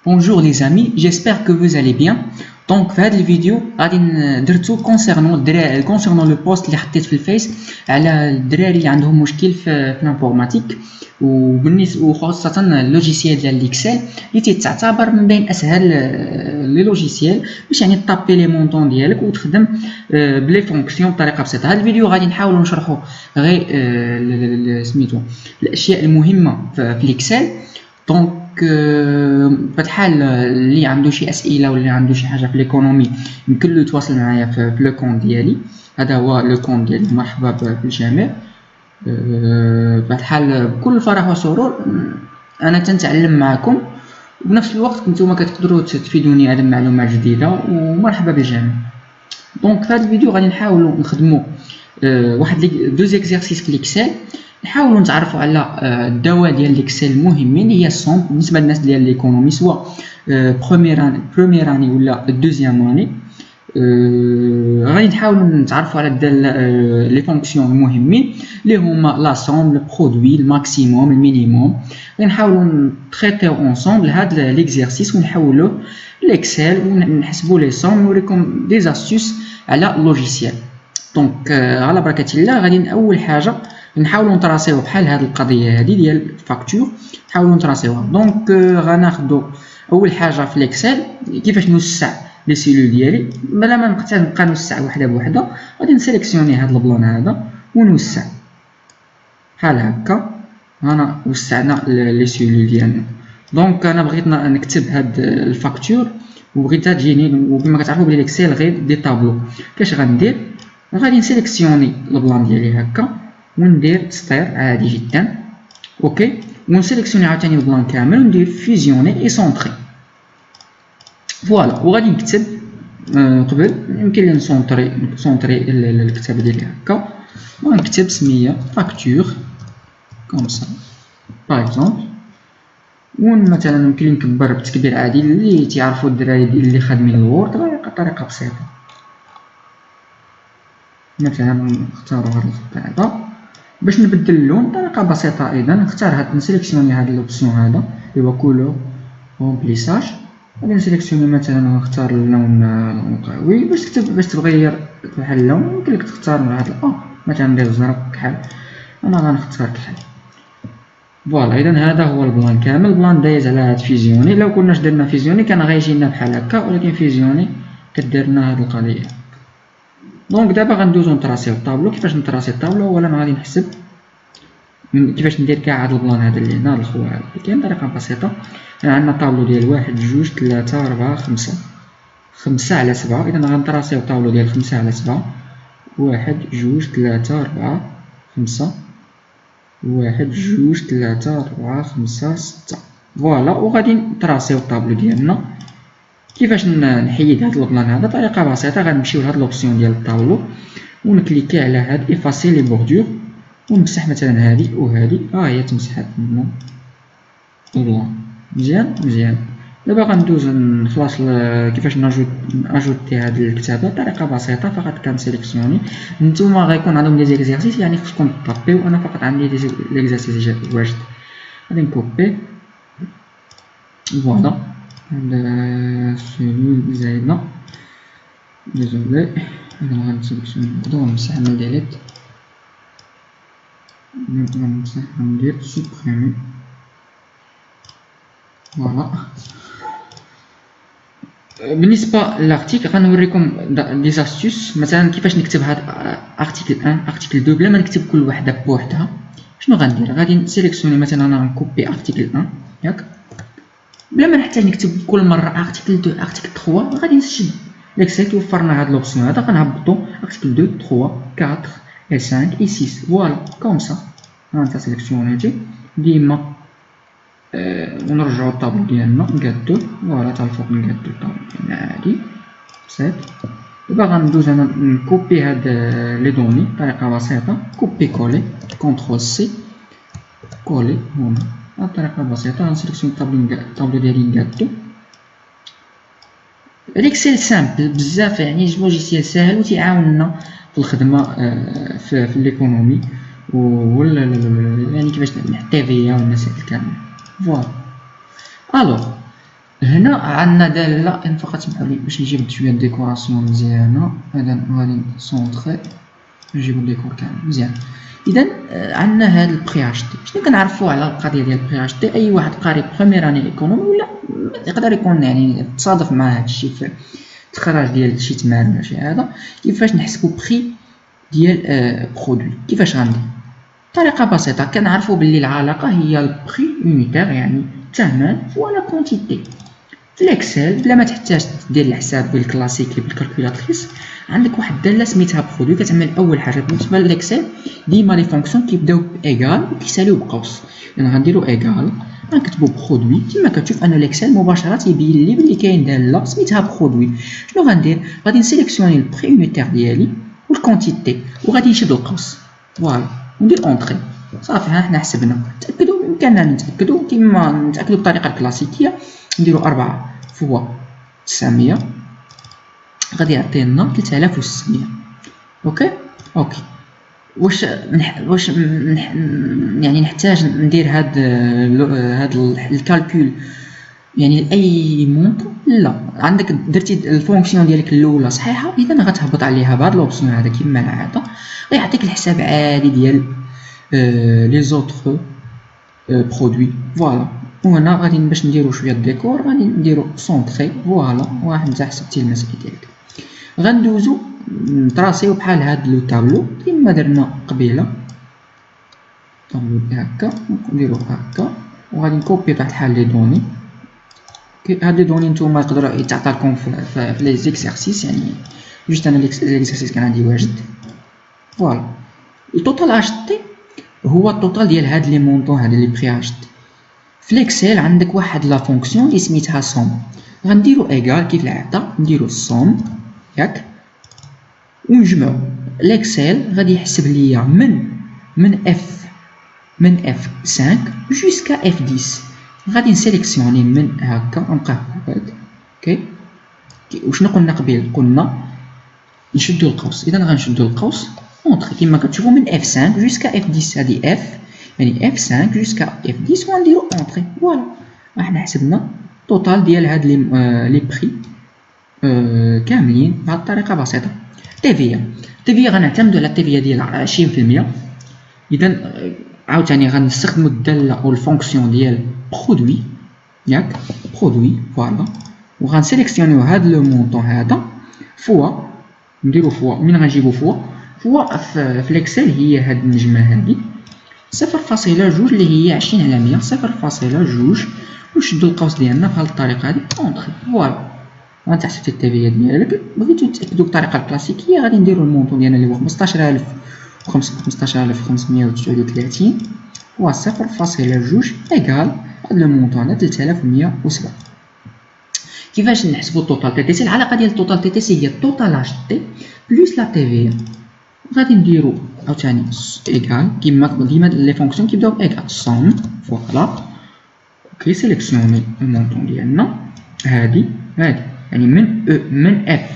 Bonjour les amis, j'espère que vous allez bien. Donc في هذه الفيديو غادي درتو concernant le post اللي حطيت في الفيس على الدراري اللي عندهم مشكل في الانفورماتيك وخاصة اللوجيسيال ديال الاكسل اللي تعتبر من بين اسهل لي لوجيسيال باش يعني طابي لي مونطون ديالك وتخدم بلي فونكسيون بطريقه بسيطه. هذا الفيديو غادي نحاولوا نشرحوا غير سميتو الاشياء المهمه في الاكسل. دونك بطبيعة الحال اللي عنده شي اسئله ولا عنده شي حاجه في ليكونومي يمكن له يتواصل معايا في لو كونت ديالي. هذا هو لو كونت ديالي. مرحبا بالجميع. بطبيعة الحال بكل فرح وسرور انا تنتعلم معكم وبنفس الوقت نتوما كتقدروا تفيدوني على معلومات جديده ومرحبا بالجميع. دونك في هذا الفيديو غادي نحاولوا نخدموا واحد دو زيكزارسيس في الاكسل، نحاولوا نتعرفوا على الدواء ديال الاكسل المهمين اللي هي الصوم بالنسبه للناس ديال ليكونومي سواء بروميير اني ولا دوزيام اني. غادي نحاولوا نتعرفوا على لي فونكسيون المهمين اللي هما لا سوم، لو برودوي، الماكسيموم، المينيموم. غادي نحاولوا نتريتيو اونصومبل هذا ليكزارسيس ونحولوه لاكسل ونحسبوا لي سوم ونوريكم دي استيوس على لوجيسيال. دونك على بركه الله غادي اول حاجه نحاولوا نتراسيو بحال هذه القضيه هذه ديال الفاكتور، نحاولوا نتراسيوها. دونك غناخذوا اول حاجه في الاكسل كيفاش نوسع لي سيلول ديالي. بلا ما نبقى نوسع وحده بوحده غادي نسيليكسيوني هذا البلان هذا ونوسع بحال هكا. هنا وسعنا لي سيلول ديالنا. دونك انا بغيت نكتب هاد الفاكتور وبغيت تجيني، وكما كتعرفوا بلي الاكسل غير دي طابلو. كاش غندير؟ غادي نسيليكسيوني البلان ديالي هكا وندير ستير عادي جدا. اوكي، ونسيليكسيوني عاوتاني البلان كامل وندير فيزيوني اي سونطري. فوالا، وغادي نكتب قبل يمكن لي نسونطري الكتابه ديالي هكا ونكتب سميه فاكتور كوم سا باغ اكزومبل. ومثلا يمكن لي نكبر بتكبير عادي اللي تيعرفوا الدراري اللي خادمين الوورد بطريقه بسيطه. مثلا نختاروا هذا الخط هذا باش نبدل اللون بطريقه بسيطه. ايضا نختار هاد نسيليكسيوني هاد لوبسيون هذا اللي هو كولور رومبليساج. غادي نسيليكسيوني مثلا ونختار اللون القهوي باش تغير بحال اللون. يمكن لك تختار هاد مثلا ندير زرق كحل، انا غنختار كحل. فوالا، اذا هذا هو البلان كامل. البلان دايز على هاد فيزيوني. لو كناش درنا فيزيوني كان غيجينا بحال هكا، ولكن فيزيوني كدير لنا هاد القضيه. دونك دابا غندوزو نتراسيو الطابلو. كيفاش نتراسي الطابلو؟ اولا غادي نحسب كيفاش ندير كاع هاد البلان هذا اللي هنا، هاد الخوا هذا كاين طريقه بسيطه. عندنا طابلو ديال 1 2 3 4 5 على 7. اذا غنتراسيو الطابلو ديال 5 على 7. 1 2 3 4 5 1 2 3 4 5 6. فوالا، وغادي نتراسيو الطابلو ديالنا. كيفاش نحيد هاد البلان هذا؟ طريقه بسيطه. غنمشيو لهاد لوبسيون ديال الطابلو ونكليكي على هاد افاسي لي بوردور ونمسح مثلا هذه وهذه. هي تمسحات من البلان. مزيان. دابا غندوز نخلص كيفاش ناجوتي هاد الكتابه بطريقه بسيطه. فقط كنسيليكسيوني. نتوما غيكون عندهم دي زيكزارسيس يعني خصكم طابيو. انا فقط عندي دي زيكزارسيس واجد. غادي نكوبي. فوالا، هاد سيلول زايده ديزولي. انا غنسيليكسيوني ونمسح من ديليت. نمسح ندير سوبريمي. فوالا. بالنسبه للارتيكل غنوريكم دي زاستيوس. مثلا كيفاش نكتب هاد ارتيكل 1 ارتيكل 2 بلا ما نكتب كل وحده بوحدها. شنو غندير؟ غادي نسيليكسيوني مثلا انا نكوبي ارتيكل 1 ياك بلا ما نحتاج نكتب كل مره ارتيكل 2 ارتيكل 3. غادي نشد ليكسل توفرنا هاد لوبسيون هذا. غنهبطو ارتيكل 2 3 4 et 5 et 6. Voilà, comme ça. غنتا سيليكسيونيتي ديما. ونرجعو الطابلو ديالنا نقادو. فوالا، تا الفوق نقادو الطابلو ديالنا عادي بسيط. دابا غندوز انا نكوبي هاد لي دوني بطريقه بسيطه. كوبي كولي كونترول سي كولي هنا بطريقه بسيطه. غنسيليكسيوني الطابلو ديالي نقادو. الاكسل سامبل بزاف، يعني لوجيسيال ساهل وتيعاوننا في الخدمه في ليكونومي ولا يعني كيفاش نحطي فيها والمسائل كامله. فوالا. الوغ هنا هنا عندنا داله فقط اسمحوا لي باش نجيب شويه ديكوراسيون مزيانه. هذا غادي نسونطري نجيبو الديكور كامل مزيان. اذا عندنا هذا البري اشتي. شنو كنعرفوا على القضيه ديال البري اشتي؟ اي واحد قاري بروميير اني ايكونومي ولا يقدر يكون يعني تصادف مع هذا الشيء في التخرج ديال شي تمارين ولا شي هذا، كيفاش نحسبوا بري ديال برودوي. كيفاش غندير؟ طريقه بسيطه، كنعرفوا باللي العلاقه هي البري يونيتير يعني ثمن فوالا كونتيتي. في الاكسل بلا ما تحتاج دير الحساب بالكلاسيك اللي بالكالكولاتريس، عندك واحد الداله سميتها برودوي. كتعمل اول حاجه بالنسبه للاكسل ديما لي فونكسيون كيبداو بايغال وكيساليو بقوس. انا غنديرو ايغال غنكتبو برودوي. كما كتشوف ان الاكسل مباشره يبين لي بلي كاين داله سميتها برودوي. شنو غندير؟ غادي نسيليكسيوني البري يونيتير ديالي والكونتيتي وغادي نشد القوس فوالا وندير اونطري صافي. ها حنا حسبنا. تاكدوا بامكاننا نتاكدوا كما نتاكدوا بالطريقه الكلاسيكيه. نديرو 4 فوا 900 غادي يعطينا 3600. اوكي واش يعني نحتاج ندير هاد الكالكول يعني لاي مونطون؟ لا، عندك درتي الفونكسيون ديالك الاولى صحيحه، اذا غتهبط عليها بهاد لوبسيون هذا كما العاده غيعطيك الحساب عادي ديال لي زوطخ برودوي فوالا. وهنا غادي باش نديرو شويه ديكور غادي نديرو سونطري فوالا. واحد نتا حسبتي المسائل ديالك. غندوزو نطراسيو بحال هاد لو طابلو كما درنا قبيله. طابلو هكا نديرو هكا وغادي نكوبي بحال الحال لي دوني. هاد لي دوني نتوما يقدروا يتعطى لكم في لي زيكسيرسيس يعني جوست انا ليكسيرسيس كان عندي واجد فوالا. التوتال اشتي هو التوتال ديال هاد لي مونطون هاد لي بري اشتي. في الاكسل عندك واحد لا فونكسيون اللي سميتها سوم. غنديرو ايغال كيف العاده نديرو السوم ياك ونجمعو. الاكسل غادي يحسب ليا من اف 5 جوسكا اف 10. غادي نسيليكسيوني من هكا نبقى هكا. اوكي وشنو قلنا قبيل؟ قلنا نشدو القوس. اذا غنشدو القوس اونطري كما كتشوفوا من اف 5 جوسكا اف 10. هذه اف يعني اف 5 جوسكا اف 10 ونديرو اونطري فوالا. حنا حسبنا توتال ديال هاد لي بري كاملين بهاد الطريقه بسيطه. تيفيا غنعتمدوا على التيفيا ديال 20%. اذا عاوتاني غنستخدموا الداله او الفونكسيون ديال برودوي ياك برودوي فوالا. وغنسيليكسيونيو هاد لو مونطون هذا فوا نديرو فوا. من غنجيبو فوا في الاكسل هي هاد النجمه هادي 0.2 اللي هي 20 على 100 0.2 ونشدو القوس ديالنا بهاد الطريقه هادي اونطري فوالا. غنتحسب التيفيا ديالك. بغيتو تاكدوا بالطريقه الكلاسيكيه غادي نديرو المونطون ديالنا اللي هو 15539 هو 0.2 ايكال هاد لو مونطون هذا 3107. كيفاش نحسبوا التوتال تي تي سي؟ العلاقه ديال التوتال تي تي سي هي التوتال اش تي بلس لا تيفيا. غادي نديرو عاوتاني ايكال كيما ديما لي فونكسيون كيبداو بايكال سوم فوالا. اوكي سيليكسيوني المونطون ديالنا هادي يعني من اف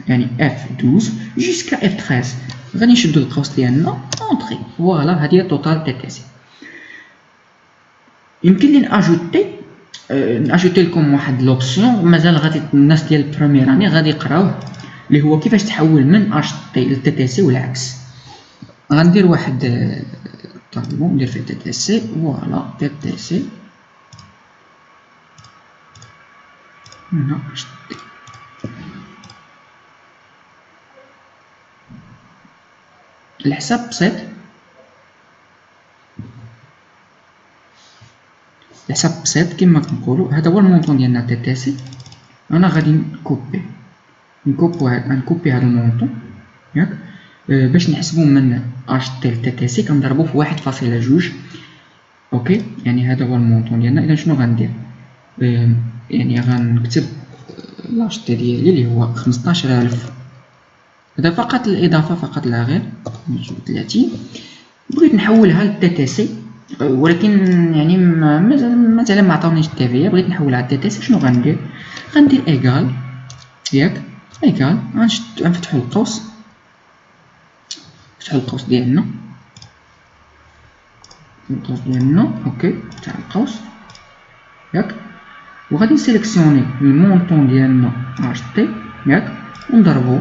يعني اف 12 جوسكا اف 13. غادي نشدو القوس ديالنا اونطري فوالا. هادي هي التوتال تي تي سي. يمكن لي ناجوتي لكم واحد لوبسيون مازال غادي الناس ديال البروميير اني غادي يقراوه اللي هو كيفاش تحول من اش تي لتي تي سي والعكس. غندير واحد طابلو ندير فيه تي تي سي فوالا تي تي سي هنا اش تي. الحساب بسيط. الحساب بسيط كما كنقولوا. هذا هو المونطون ديالنا تي تي سي. انا غادي نكوبي هذا المونطون ياك باش نحسبوا من اش تي ل تي تي سي كنضربوا في 1.2. اوكي يعني هذا هو المونطون ديالنا. اذا شنو غندير؟ يعني غنكتب لاش تي ديالي اللي هو 15000. هذا فقط الاضافه فقط لا غير 30. بغيت نحولها للتي تي سي ولكن يعني مثلا ما عطاونيش التيفيا. بغيت نحولها للتي تي سي. شنو غندير ايكال ياك ايكال غنفتحو القوس ديالنا اوكي تاع القوس ياك وغادي نسيليكسيوني المونطون ديالنا اش تي ياك ونضربو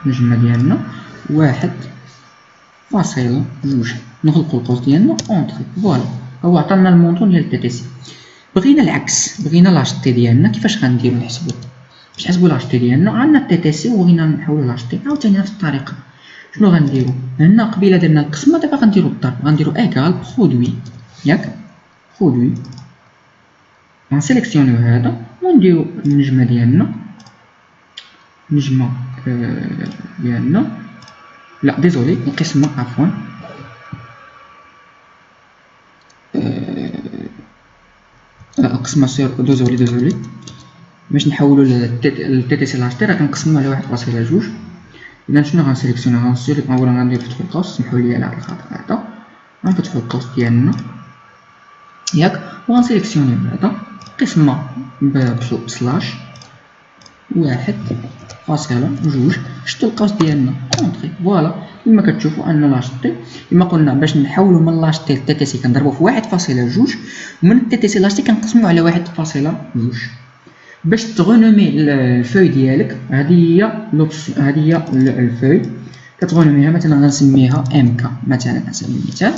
النجمه ديالنا 1.2 نغلقو القوس ديالنا اونطري. فوالا هو عطانا المونطون ديال تي تي سي. بغينا العكس، بغينا لاش تي ديالنا كيفاش غنديرو نحسبو؟ باش نحسبو لاش تي ديالنا عندنا تي تي سي وبغينا نحولو لاش تي عاوتاني نفس الطريقه. شنو غنديرو هنا؟ قبيله درنا القسمه، دابا غنديرو الضرب، غنديرو ايكال برودوي ياك برودوي، غنسيليكسيونيو هذا ونديرو النجمه ديالنا ديالنا لا ديزولي القسمه عفوا القسمه سير ديزولي باش نحولو للتي تي سي لاش تي راه كنقسمو على 1.2. اذا شنو غنسيليكسيوني؟ اولا غندير فتح القوس، سمحوا لي على هاد الخطأ هذا، غنفتحو القوس ديالنا ياك وغنسيليكسيوني هذا قسمه بسلاش 1.2. شفتوا القوس ديالنا اونطري. فوالا كما كتشوفوا ان لاش تي كما قلنا باش نحولوا من لاش تي لتي تي سي كنضربوا في 1.2 ومن التي تي سي لاش تي كنقسموا على 1.2. باش تغونومي الفوي ديالك هذه هي الفوي كتغونوميها، مثلا غنسميها ام كا مثلا على سبيل المثال،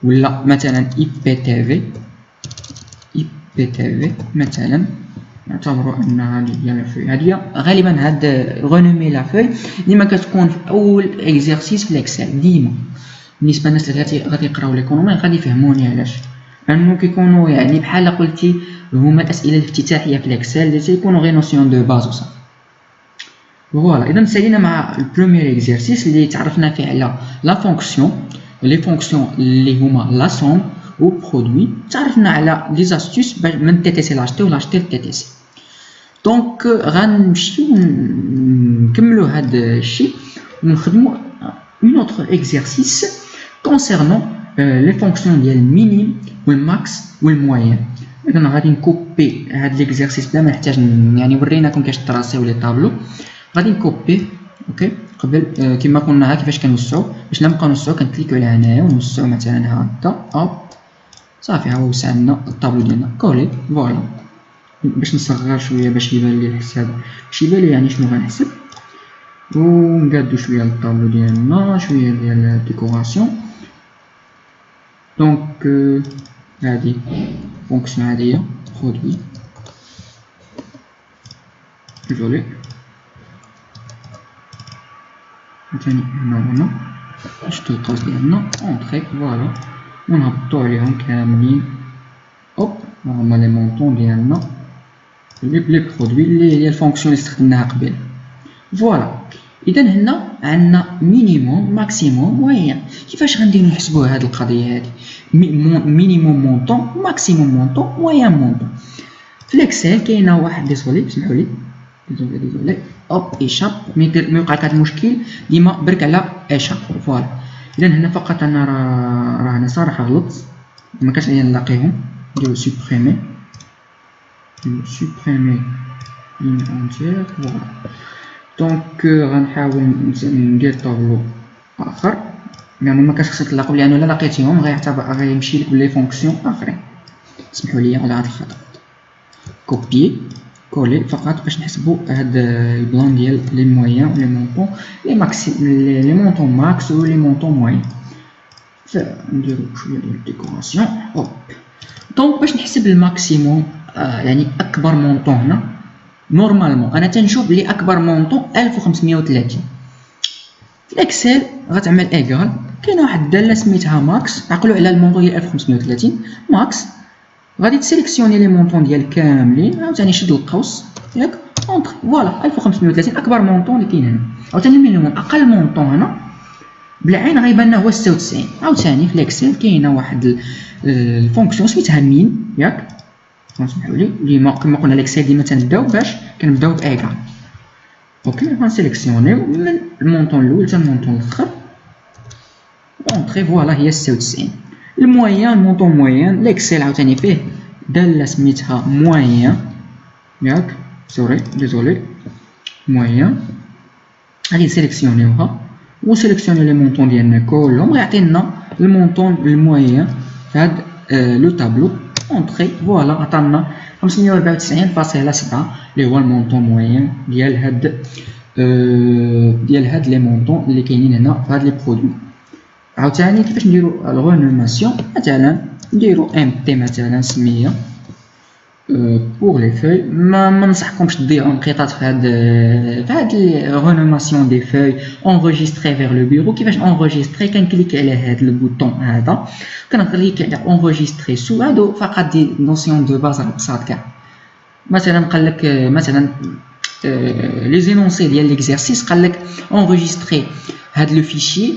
ولا مثلا اي بي تي في مثلا. نعتبروا ان هذه هي الفوي. هذه غالبا هاد غونومي لا فوي ديما كتكون في اول اكزرسيس في الاكسل. ديما بالنسبه للناس اللي غادي يقراو ليكونومي غادي يفهموني علاش، لانه كيكونوا يعني بحال قلتي هما الاسئله الافتتاحيه في الاكسل اللي تيكونوا غير نوسيون دو باز وصافي. فوالا اذا سالينا مع البروميير اكزرسيس اللي تعرفنا فيه على لا فونكسيون، لي فونكسيون اللي هما لا سوم و برودوي. تعرفنا على لي زاستيس من تي تي سي لاش تي و لاش تي تي تي سي. دونك غنمشيو نكملوا هذا الشيء ونخدموا اون اوتر اكزرسيس كونسيرنون لي فونكسيون ديال المينيم والماكس والموين. اذا غادي نكوبي هذا ليكزرسيس بلا ما نحتاج يعني وريناكم كيفاش تراسيو لي طابلو. غادي نكوبي اوكي قبل كما قلنا كيفاش كنوسعوا. باش نبقاو نوسعوا كنكليكو على هنايا ونوسعوا مثلا هكا اوب صافي. ها هو وسعنا الطابلو ديالنا كولي. فوالا باش نصغر شويه باش يبان لي الحساب، باش يبان لي يعني شنو غنحسب، ونقادو شويه الطابلو ديالنا شويه ديال الديكوراسيون. دونك هذه فونكسيون عاديه برودوي ديزولي ثاني هنا شفتو القوس ديالنا اونطري. فوالا ونهبطو عليهم كاملين اوب. هما لي مونطون ديالنا لي برودوي اللي هي الفونكسيون اللي استخدمناها قبل. فوالا اذا هنا عندنا مينيموم ماكسيموم موين. كيفاش غنديرو نحسبوا هاد القضيه هادي؟ مينيموم مونطون ماكسيموم مونطون موين مونطون. في الاكسل كاينه واحد ديسولي سمحوا لي ديزولي اوب ايشاب ما يوقع لك هذا المشكل ديما برك على ايشاب. فوالا اذا هنا فقط انا راه انا صراحه غلط ما كانش ليا نلاقيهم. نديرو سوبريمي لين اونتير. فوالا دونك غنحاول ندير طابلو اخر يعني ما كانش خصك تلاقوا لانه الا لقيتيهم غيمشي لك بلي فونكسيون اخرين. سمحوا لي على هذا الخطا. كوبي كولي فقط باش نحسبوا هاد البلان ديال لي موين و لي مونطون لي ماكسي لي مونطون ماكس و لي مونطون موين. فنديرو شويه ديال الديكوراسيون اوب. دونك باش نحسب الماكسيموم يعني اكبر مونطون هنا نورمالمون انا تنشوف بلي اكبر مونطون 1530. في الاكسل غتعمل ايكال كاينه واحد الداله سميتها ماكس. عقلوا على المونطون ديال 1530 ماكس. غادي تسيليكسيوني لي مونطون ديال كاملين عاوتاني شد القوس ياك اونطري. فوالا 1530 اكبر مونطون اللي كاين هنا. عاوتاني المينيموم اقل مونطون هنا بالعين غيبان لنا هو 96. عاوتاني في الاكسل كاينه واحد الفونكسيون سميتها مين ياك. سمحوا لي ديما كما قلنا الاكسل ديما تنبداو باش كنبداو بايكال. اوكي غنسيليكسيونيو من المونطون الاول حتى المونطون الاخر اونطري. فوالا هي 96. الموين المونطون موين الاكسل عاوتاني فيه داله سميتها موين ياك سوري ديزولي موين. غادي نسيليكسيونيوها ونسيليكسيونيو لي مونطون ديالنا كلهم غيعطينا المونطون الموين في هاد لو طابلو اونطري. فوالا عطانا 594.7 اللي هو المونطون موين ديال هاد لي مونطون اللي كاينين هنا في هاد لي برودوي. عاوتاني كيفاش نديرو الغونوماسيون، مثلا نديرو ام تي مثلا سميه pour les feuilles. ما ننصحكمش تضيعوا انقطاع في هاد الغونوماسيون دي فeuilles enregistrer vers le bureau. كيفاش enregistrer؟ كنكليكي على هاد البوطون هذا، كنكليكي على enregistrer سو هادو فقط دي نوسيون دو باز راه بساط كاع. مثلا قال لك مثلا لي زينونسي ديال ليكزارسيس، قال لك enregistrer هاد لو فيشي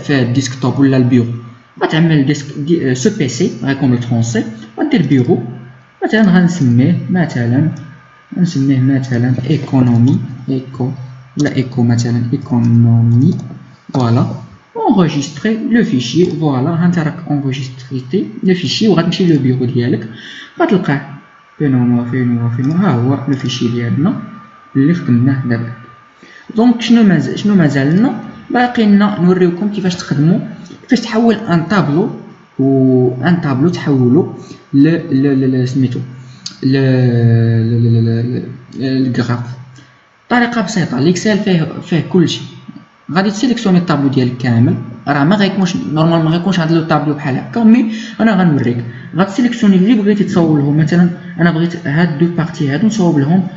في الديسكتوب ولا البيرو. غتعمل سو بي سي غيكون لو فرونسي ودير بيرو. مثلا غنسميه مثلا ايكونومي ولا ايكو مثلا ايكونومي. فوالا enregistrer لو فيشي. فوالا هانت راك enregistré لو فيشي وغتمشي لو بيرو ديالك غتلقاه فين ها هو لو فيشي ديالنا اللي خدمناه دابا. دونك شنو مازال لنا؟ باقي لنا نوريوكم كيفاش تخدموا، كيفاش تحول ان طابلو تحولو سميتو الجراف. طريقه بسيطه، ليكسل فيه كلشي. غادي تسيليكسيوني الطابلو ديالك كامل، راه ما غيكونش نورمال، ما غيكونش هذا الطابلو بحال هكا، مي انا غنوريك. غتسيليكسيوني اللي بغيتي تصاوب لهم. مثلا انا بغيت هاد دو بارتي هادو نصاوب لهم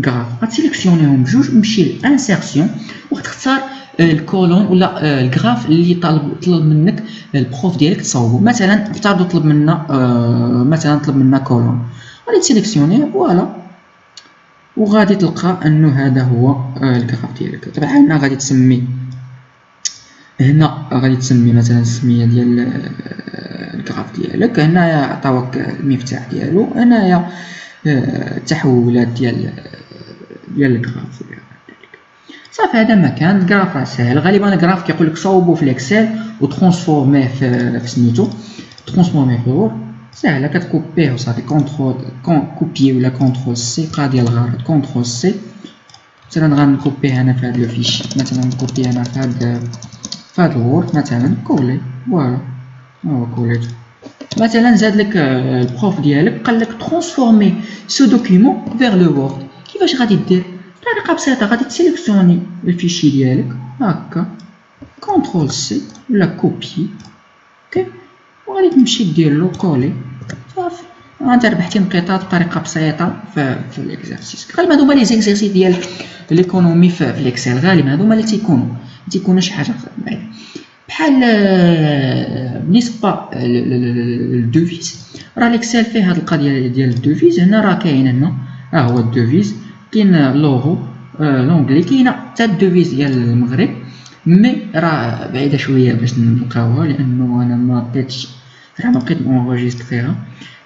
غراف، غتسيليكسيونيهم بجوج، تمشي لانسيرسيون وغتختار الكولون ولا الغراف اللي طلب منك البروف ديالك تصاوبو. مثلا افترضوا طلب منا كولون، غادي تسيليكسيونيه فوالا، وغادي تلقى انه هذا هو الغراف ديالك. طبعا هنا غادي تسمي مثلا السميه ديال الغراف ديالك. هنايا عطاوك المفتاح ديالو، هنايا التحولات ديال الغراف صافي. هذا مكان الغراف راه ساهل. غالبا الغراف كيقول لك صوبو في الاكسل وترانسفورميه في سميتو، ترانسفورميه في وورد. ساهله، كتكوبيه وصافي. كوبي ولا كونترول سي، قاضيه الغرض كونترول سي. مثلا غنكوبيه انا في هذا لو فيشي، مثلا نكوبيه انا في هذا الوورد مثلا، كولي فوالا هو كوليتو. مثلا زاد لك البروف ديالك قال لك ترانسفورمي سو دوكيمون فيغ لو وورد. كيفاش غادي دير؟ طريقه بسيطه، غادي تسيليكسيوني الفيشي ديالك هكا، كونترول سي ولا كوبي، اوكي، وغادي تمشي دير له كولي صافي. انت ربحتي انقطاع بطريقه بسيطه في الاكزرسيس. غالبا هذوما لي زيكزارسيس ديال ليكونومي في الاكسل، غالبا هذوما اللي تيكونوا شي حاجه بعيده. بحال بالنسبه للدوفيز، راه الاكسل فيه هاد القضيه ديال الدوفيز. هنا راه كاين، هنا ها هو الدوفيز، كاين لورو لونغلي، كاينه حتى الدوفيز ديال المغرب، مي راه بعيده شويه باش نلقاوها لانه انا ما بقيتش اونغيستريها.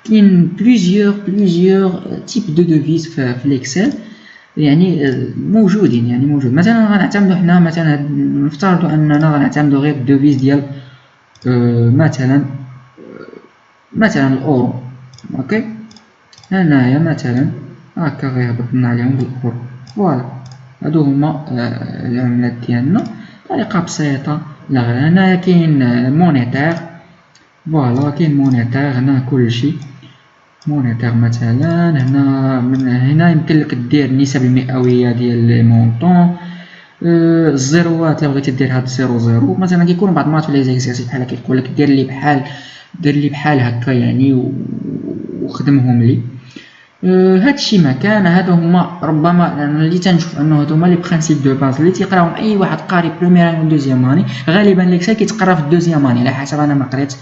كاين بليزيور تيب دو دوفيز في الاكسل، يعني موجود. مثلا غنعتمدوا حنا، مثلا نفترضوا اننا غنعتمدوا غير الدوفيز ديال مثلا الاورو، اوكي. هنايا مثلا هكا غيهبط لنا عليهم بالاورو، فوالا هادو هما العملات ديالنا. طريقه بسيطه. لا غير هنايا كاين مونيتير، فوالا كاين مونيتير هنا كلشي مونيتير. مثلا هنا يمكن لك دير النسب المئويه ديال لي مونطون، الزيروات الا بغيتي دير هاد 00. مثلا كيكون بعض المرات في لي زيكزارسيس بحال هكا كيقول لك دير لي بحال هكا يعني وخدمهم لي. هادشي مكان. هادو هما ربما اللي تنشوف انه هادو هما لي برينسيپ دو باز اللي تيقراهم اي واحد قاري بروميير و دوزيام اني. غالبا ليكسل كيتقرا في الدوزيام اني على حسب انا ما قريت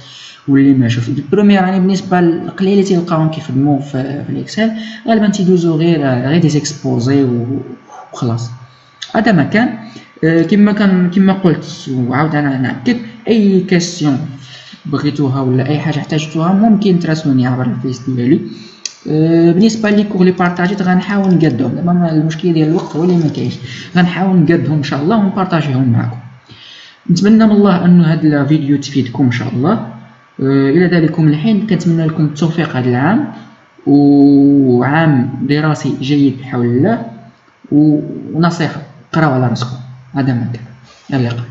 واللي ما شفت. البروميير اني بالنسبه للقليل اللي تيلقاهم كيخدموا في الاكسل غالبا تيدوزو غير دي زيكسبوزي وخلاص. هذا مكان. كما قلت وعاود انا ناكد، اي كاستيون بغيتوها ولا اي حاجه احتاجتوها ممكن تراسلوني عبر الفيس ديالي. بالنسبه لي كور لي بارطاجيت غنحاول نقادهم، دابا المشكل ديال الوقت هو اللي ما كاينش. غنحاول نقادهم ان شاء الله ونبارطاجيهم معكم. نتمنى من الله ان هذا الفيديو تفيدكم ان شاء الله. الى ذلكم الحين كنتمنى لكم التوفيق هذا العام وعام دراسي جيد بحول الله. ونصيحه، قراو على راسكم. هذا ما كان. الى اللقاء.